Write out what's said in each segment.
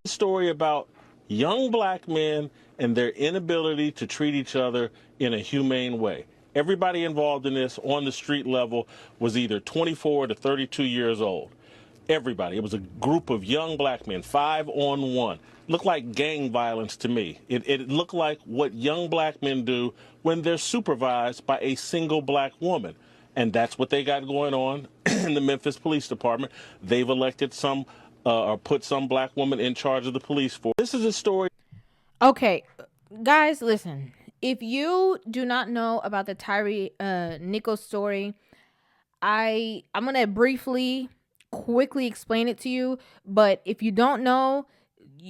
Story about young black men and their inability to treat each other in a humane way. Everybody involved in this on the street level was either 24 to 32 years old. Everybody. It was a group of young black men, 5-on-1. Looked like gang violence to me. It looked like what young black men do when they're supervised by a single black woman. And that's what they got going on in the Memphis Police Department. They've elected some or put some black woman in charge of the police force. This is a story. Okay, guys, listen. If you do not know about the Tyre Nichols story, I'm gonna quickly explain it to you. But if you don't know,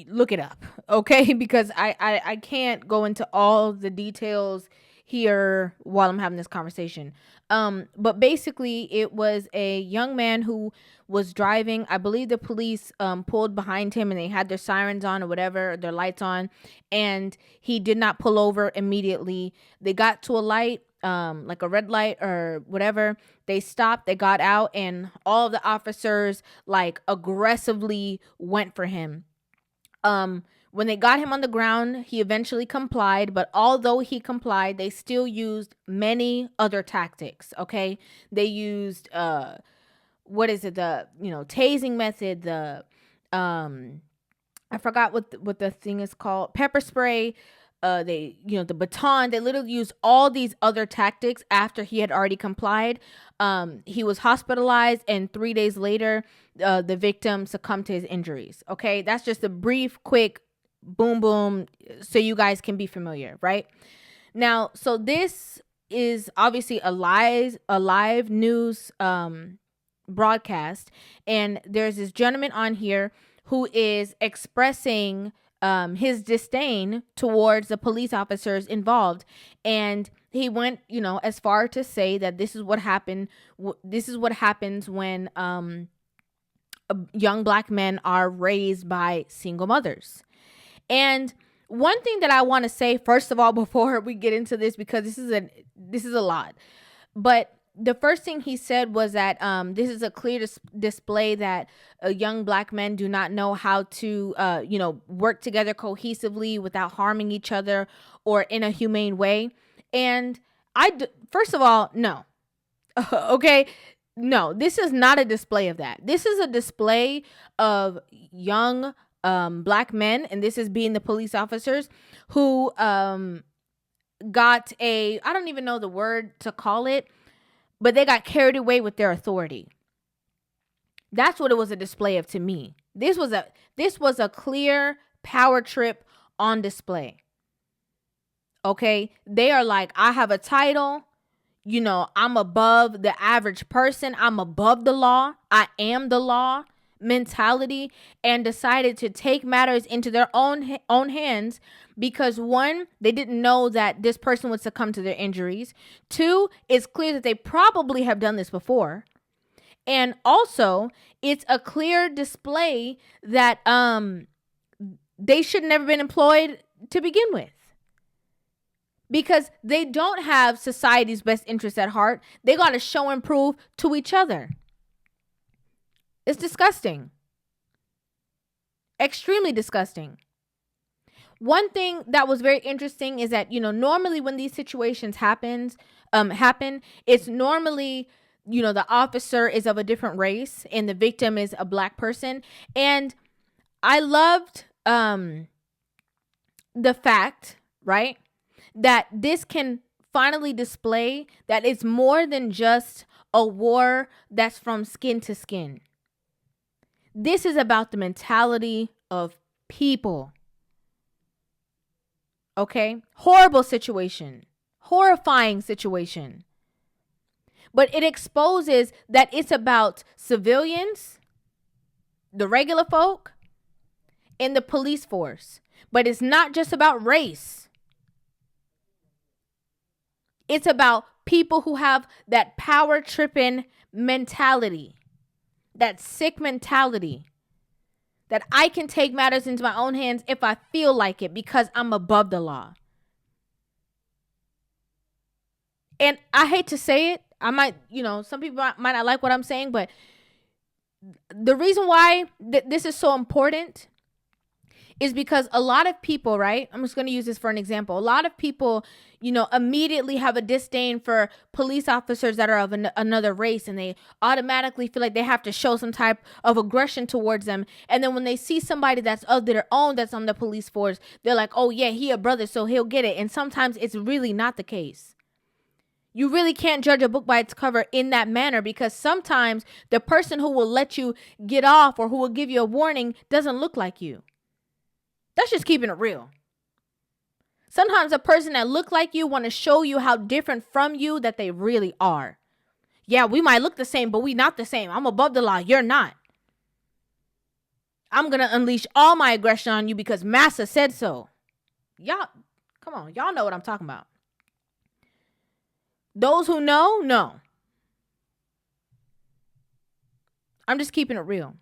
look it up, okay? Because I can't go into all the details here while I'm having this conversation. But basically, it was a young man who was driving. I believe the police pulled behind him and they had their sirens on or whatever, their lights on, and he did not pull over immediately. They got to a light, like a red light or whatever. They stopped, they got out, and all of the officers like aggressively went for him. When they got him on the ground, he eventually complied, but although he complied, they still used many other tactics, okay? They used what is it, the tasing method, the I forgot what the thing is called, pepper spray, they the baton. They literally used all these other tactics after he had already complied. He was hospitalized, and 3 days later the victim succumbed to his injuries. Okay, that's just a brief quick boom boom so you guys can be familiar, right? Now, so this is obviously a live news broadcast, and there's this gentleman on here who is expressing his disdain towards the police officers involved, and he went as far to say that this is what happens when young black men are raised by single mothers. And one thing that I want to say, first of all, before we get into this, because this is a lot, but the first thing he said was that this is a clear display that young black men do not know how to work together cohesively without harming each other or in a humane way. And first of all, no. Okay, no, this is not a display of that. This is a display of young black men, and this is being the police officers who got I don't even know the word to call it, but they got carried away with their authority. That's what it was a display of to me. This was a clear power trip on display. Okay, they are like, I have a title, I'm above the average person, I'm above the law, I am the law mentality, and decided to take matters into their own hands because, one, they didn't know that this person would succumb to their injuries. Two, it's clear that they probably have done this before. And also, it's a clear display that they should never been employed to begin with, because they don't have society's best interests at heart. They got to show and prove to each other. It's disgusting. Extremely disgusting. One thing that was very interesting is that, normally when these situations happen, it's normally, the officer is of a different race and the victim is a black person. And I loved the fact, right, that this can finally display that it's more than just a war that's from skin to skin. This is about the mentality of people. Okay? Horrible situation. Horrifying situation. But it exposes that it's about civilians, the regular folk, and the police force. But it's not just about race. It's about people who have that power tripping mentality. That sick mentality that I can take matters into my own hands if I feel like it because I'm above the law. And I hate to say it. I might, some people might not like what I'm saying, but the reason why this is so important is because a lot of people, right? I'm just going to use this for an example. A lot of people, immediately have a disdain for police officers that are of another race, and they automatically feel like they have to show some type of aggression towards them. And then when they see somebody that's of their own that's on the police force, they're like, oh yeah, he a brother, so he'll get it. And sometimes it's really not the case. You really can't judge a book by its cover in that manner, because sometimes the person who will let you get off or who will give you a warning doesn't look like you. That's just keeping it real. Sometimes a person that look like you want to show you how different from you that they really are. Yeah, we might look the same, but we not the same. I'm above the law. You're not. I'm going to unleash all my aggression on you because Massa said so. Y'all, come on. Y'all know what I'm talking about. Those who know. I'm just keeping it real.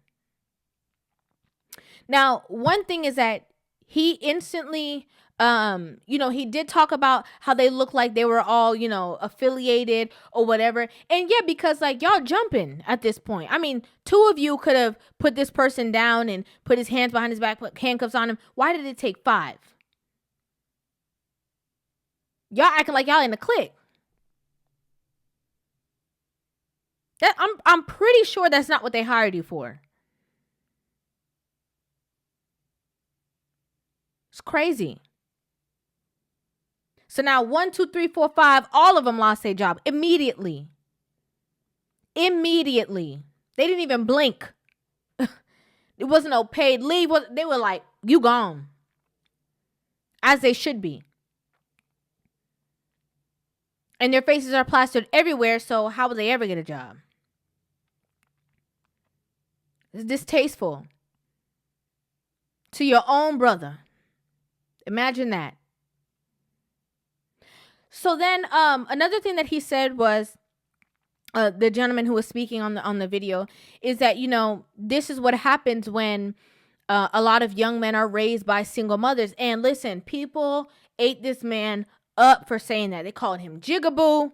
Now, one thing is that he instantly, he did talk about how they look like they were all, affiliated or whatever. And yeah, because like y'all jumping at this point. I mean, 2 of you could have put this person down and put his hands behind his back, put handcuffs on him. Why did it take 5? Y'all acting like y'all in a clique. I'm pretty sure that's not what they hired you for. It's crazy. So now 1, 2, 3, 4, 5, all of them lost their job immediately. Immediately. They didn't even blink. It wasn't no paid leave. They were like, you gone. As they should be. And their faces are plastered everywhere, so how would they ever get a job? It's distasteful. To your own brother. Imagine that. So then another thing that he said was, the gentleman who was speaking on the video, is that, this is what happens when a lot of young men are raised by single mothers. And listen, people ate this man up for saying that. They called him Jigaboo.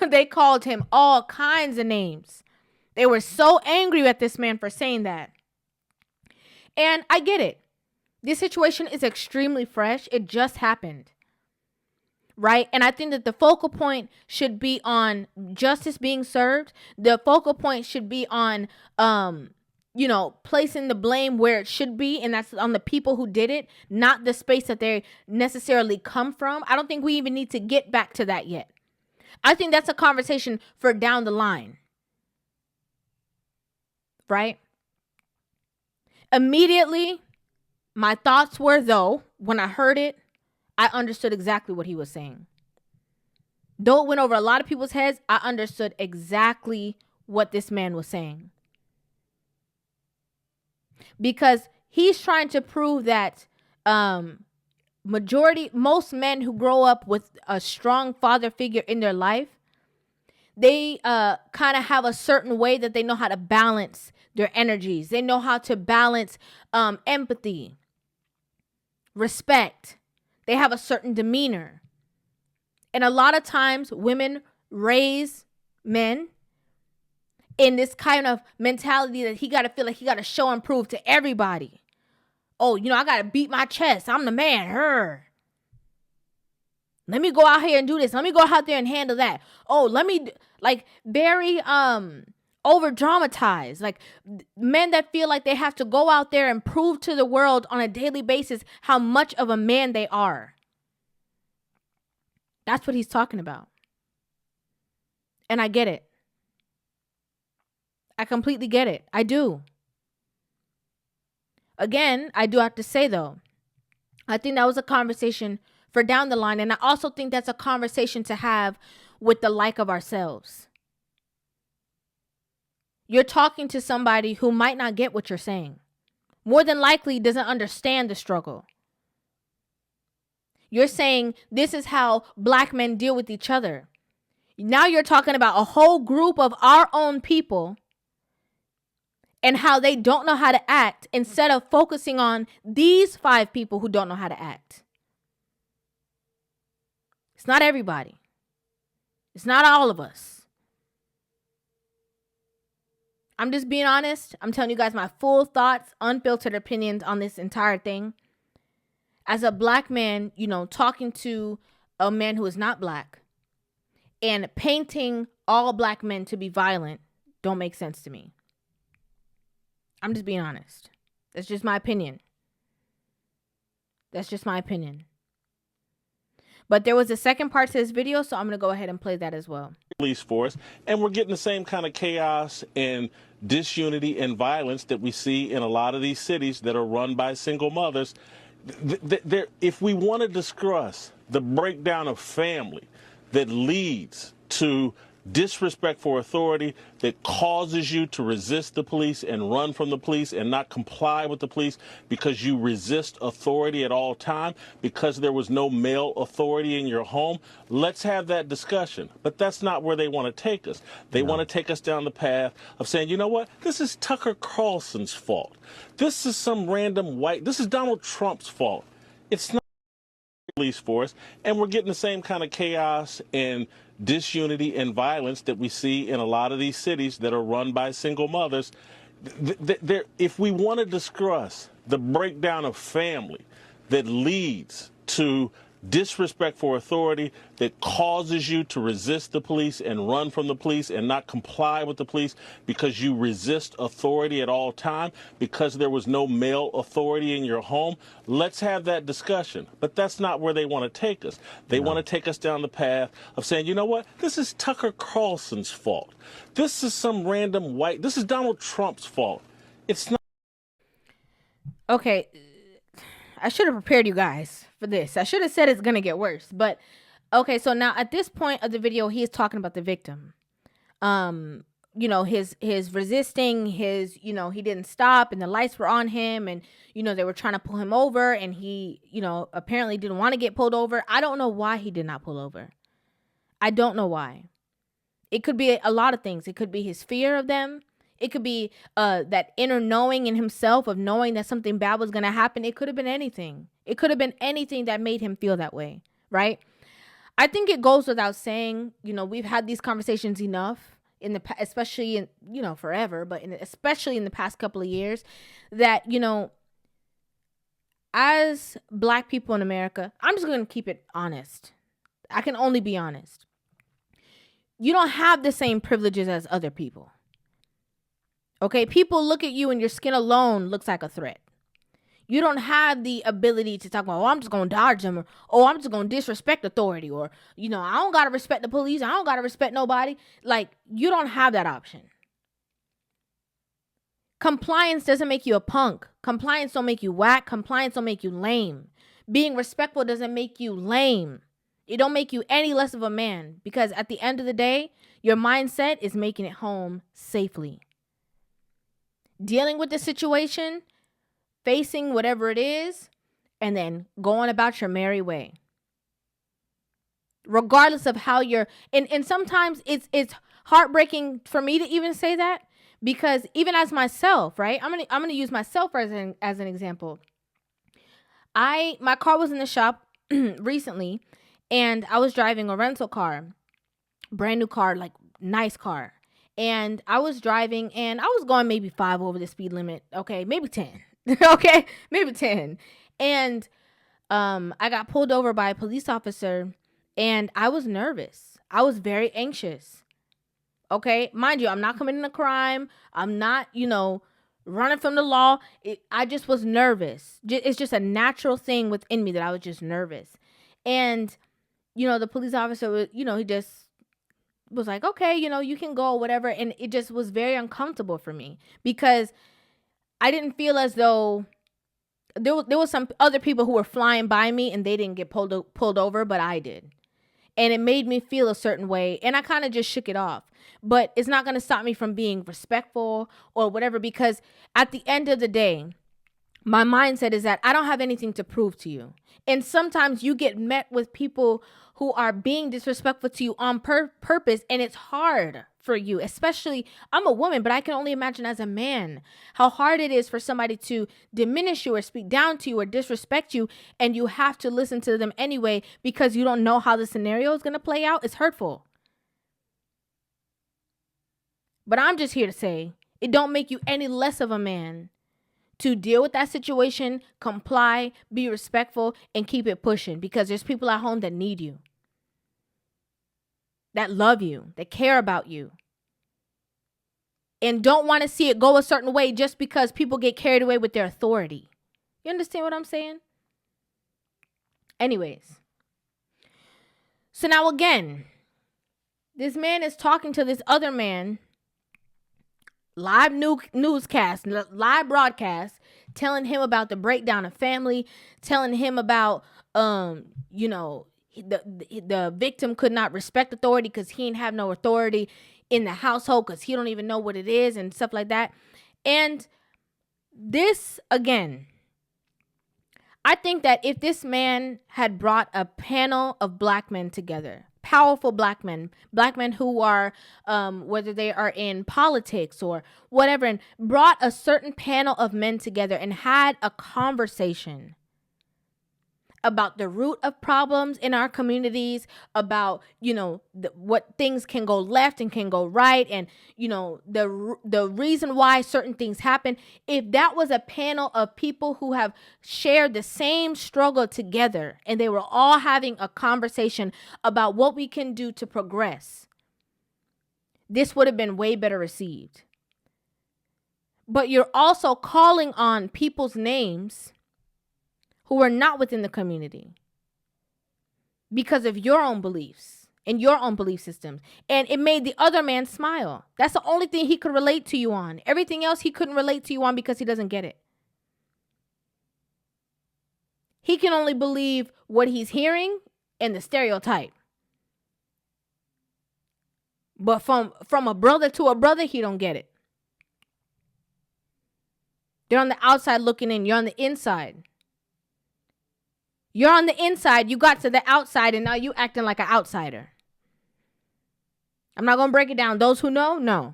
They called him all kinds of names. They were so angry at this man for saying that. And I get it. This situation is extremely fresh. It just happened. Right? And I think that the focal point should be on justice being served. The focal point should be on, placing the blame where it should be. And that's on the people who did it, not the space that they necessarily come from. I don't think we even need to get back to that yet. I think that's a conversation for down the line. Right? Immediately, my thoughts were, though, when I heard it, I understood exactly what he was saying. Though it went over a lot of people's heads, I understood exactly what this man was saying. Because he's trying to prove that most men who grow up with a strong father figure in their life, they kind of have a certain way that they know how to balance their energies. They know how to balance empathy, respect. They have a certain demeanor. And a lot of times women raise men in this kind of mentality that he got to feel like he got to show and prove to everybody. Oh, I got to beat my chest. I'm the man. Her. Let me go out here and do this. Let me go out there and handle that. Oh, let me, like, very over dramatized. Like, men that feel like they have to go out there and prove to the world on a daily basis how much of a man they are. That's what he's talking about. And I get it. I completely get it. I do. Again, I do have to say, though, I think that was a conversation for down the line. And I also think that's a conversation to have with the like of ourselves. You're talking to somebody who might not get what you're saying. More than likely doesn't understand the struggle. You're saying this is how black men deal with each other. Now you're talking about a whole group of our own people and how they don't know how to act instead of focusing on these 5 people who don't know how to act. It's not everybody. It's not all of us. I'm just being honest. I'm telling you guys my full thoughts, unfiltered opinions on this entire thing. as a black man, talking to a man who is not black and painting all black men to be violent don't make sense to me. I'm just being honest. That's just my opinion. But there was a second part to this video, so I'm going to go ahead and play that as well. Police force, and we're getting the same kind of chaos and disunity and violence that we see in a lot of these cities that are run by single mothers. If we want to discuss the breakdown of family that leads to disrespect for authority, that causes you to resist the police and run from the police and not comply with the police because you resist authority at all time, because there was no male authority in your home, let's have that discussion. But that's not where they want to take us. They want to take us down the path of saying, you know what, this is Tucker Carlson's fault. This is some random this is Donald Trump's fault. It's not police force, and we're getting the same kind of chaos and disunity and violence that we see in a lot of these cities that are run by single mothers. If we want to discuss the breakdown of family that leads to disrespect for authority, that causes you to resist the police and run from the police and not comply with the police because you resist authority at all time, because there was no male authority in your home, let's have that discussion. But that's not where they want to take us. They want to take us down the path of saying, you know what, this is Tucker Carlson's fault. This is some random this is Donald Trump's fault. It's not. Okay, I should have prepared you guys for this. I should have said it's going to get worse. But, okay, so now at this point of the video, he is talking about the victim. His resisting, he didn't stop and the lights were on him and, they were trying to pull him over and he, apparently didn't want to get pulled over. I don't know why he did not pull over. I don't know why. It could be a lot of things. It could be his fear of them. It could be that inner knowing in himself of knowing that something bad was going to happen. It could have been anything. It could have been anything that made him feel that way, right? I think it goes without saying, we've had these conversations enough especially in, forever, but especially in the past couple of years that, as black people in America, I'm just going to keep it honest. I can only be honest. You don't have the same privileges as other people. Okay, people look at you and your skin alone looks like a threat. You don't have the ability to talk about, I'm just going to dodge them, or I'm just going to disrespect authority, or, I don't got to respect the police. I don't got to respect nobody. Like, you don't have that option. Compliance doesn't make you a punk. Compliance don't make you whack. Compliance don't make you lame. Being respectful doesn't make you lame. It don't make you any less of a man, because at the end of the day, your mindset is making it home safely. Dealing with the situation, facing whatever it is, and then going about your merry way. Regardless of how you're, and sometimes it's heartbreaking for me to even say that, because even as myself, right? I'm gonna use myself as an example. My car was in the shop recently, and I was driving a rental car, brand new car, like nice car. And I was driving and I was going maybe 5 over the speed limit. Okay, maybe 10. Okay, maybe 10. And I got pulled over by a police officer and I was nervous. I was very anxious. Okay, mind you, I'm not committing a crime. I'm not, running from the law. I just was nervous. It's just a natural thing within me that I was just nervous. And, the police officer, he just was like, okay, you can go, whatever. And it just was very uncomfortable for me because I didn't feel as though there was some other people who were flying by me and they didn't get pulled over, but I did. And it made me feel a certain way. And I kind of just shook it off. But it's not going to stop me from being respectful or whatever, because at the end of the day, my mindset is that I don't have anything to prove to you. And sometimes you get met with people who are being disrespectful to you on purpose. And it's hard for you, especially I'm a woman, but I can only imagine as a man how hard it is for somebody to diminish you or speak down to you or disrespect you. And you have to listen to them anyway, because you don't know how the scenario is going to play out. It's hurtful. But I'm just here to say it don't make you any less of a man to deal with that situation, comply, be respectful, and keep it pushing, because there's people at home that need you, that love you, that care about you, and don't want to see it go a certain way just because people get carried away with their authority. You understand what I'm saying? Anyways. So now again, this man is talking to this other man, live newscast, live broadcast, telling him about the breakdown of family, telling him about, the victim could not respect authority because he didn't have no authority in the household because he don't even know what it is and stuff like that. And this, again, I think that if this man had brought a panel of black men together, powerful black men who are, whether they are in politics or whatever, and brought a certain panel of men together and had a conversation about the root of problems in our communities, about, what things can go left and can go right, and, the reason why certain things happen. If that was a panel of people who have shared the same struggle together and they were all having a conversation about what we can do to progress, this would have been way better received. But you're also calling on people's names who are not within the community because of your own beliefs and your own belief systems. And it made the other man smile. That's the only thing he could relate to you on. Everything else he couldn't relate to you on because he doesn't get it. He can only believe what he's hearing and the stereotype. But from a brother to a brother, he don't get it. They're on the outside looking in. You're on the inside. You're on the inside, you got to the outside, and now you acting like an outsider. I'm not going to break it down. Those who know, know.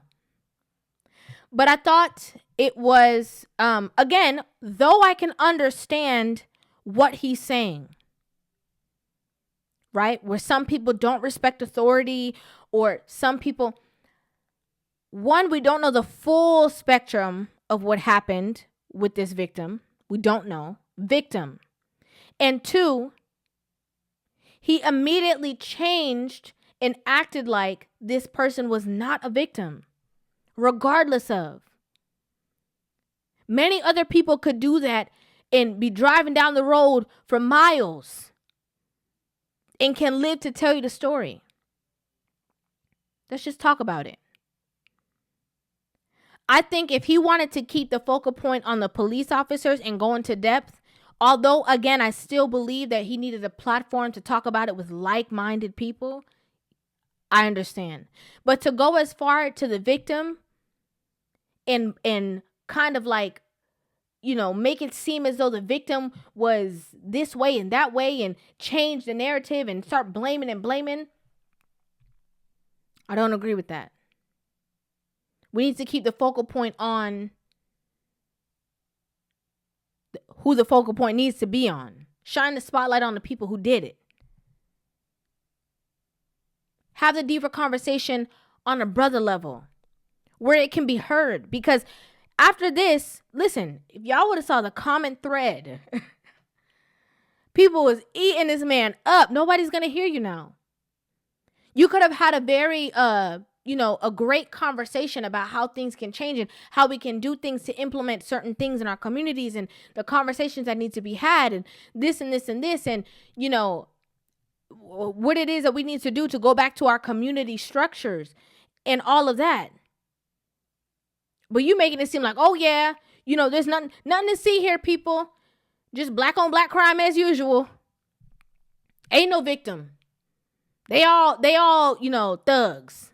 But I thought it was, again, though I can understand what he's saying, right? Where some people don't respect authority, or some people, one, we don't know the full spectrum of what happened with this victim. We don't know. Victim. And two, he immediately changed and acted like this person was not a victim, regardless of. Many other people could do that and be driving down the road for miles and can live to tell you the story. Let's just talk about it. I think if he wanted to keep the focal point on the police officers and go into depth, although, again, I still believe that he needed a platform to talk about it with like-minded people, I understand. But to go as far to the victim and kind of like, make it seem as though the victim was this way and that way and change the narrative and start blaming, I don't agree with that. We need to keep the focal point on who the focal point needs to be on. Shine the spotlight on the people who did it. Have the deeper conversation on a brother level where it can be heard. Because after this, listen, if y'all would have saw the comment thread, people was eating this man up. Nobody's going to hear you now. You could have had a very, a great conversation about how things can change and how we can do things to implement certain things in our communities and the conversations that need to be had and this and this and this and, what it is that we need to do to go back to our community structures and all of that. But you making it seem like, oh yeah, there's nothing to see here, people. Just black on black crime as usual. Ain't no victim. They all, thugs.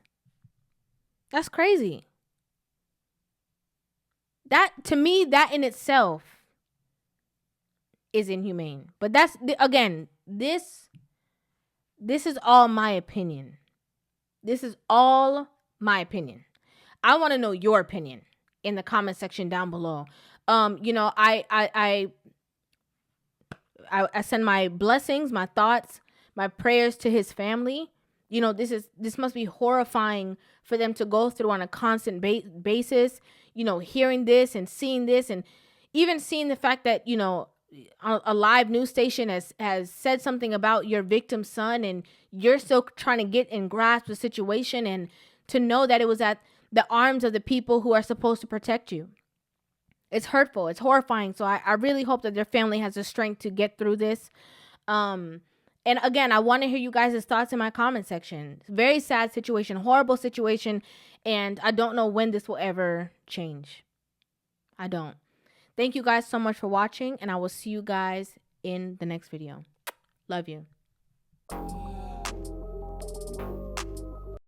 That's crazy. That, to me, that in itself is inhumane. But that's, again, this is all my opinion. This is all my opinion. I want to know your opinion in the comment section down below. I send my blessings, my thoughts, my prayers to his family. This must be horrifying for them to go through on a constant basis, hearing this and seeing this. And even seeing the fact that, you know, a live news station has said something about your victim's son, and you're still trying to get and grasp the situation, and to know that it was at the arms of the people who are supposed to protect you. It's hurtful. It's horrifying. So I really hope that their family has the strength to get through this. And again, I want to hear you guys' thoughts in my comment section. Very sad situation, horrible situation, and I don't know when this will ever change. I don't. Thank you guys so much for watching, and I will see you guys in the next video. Love you.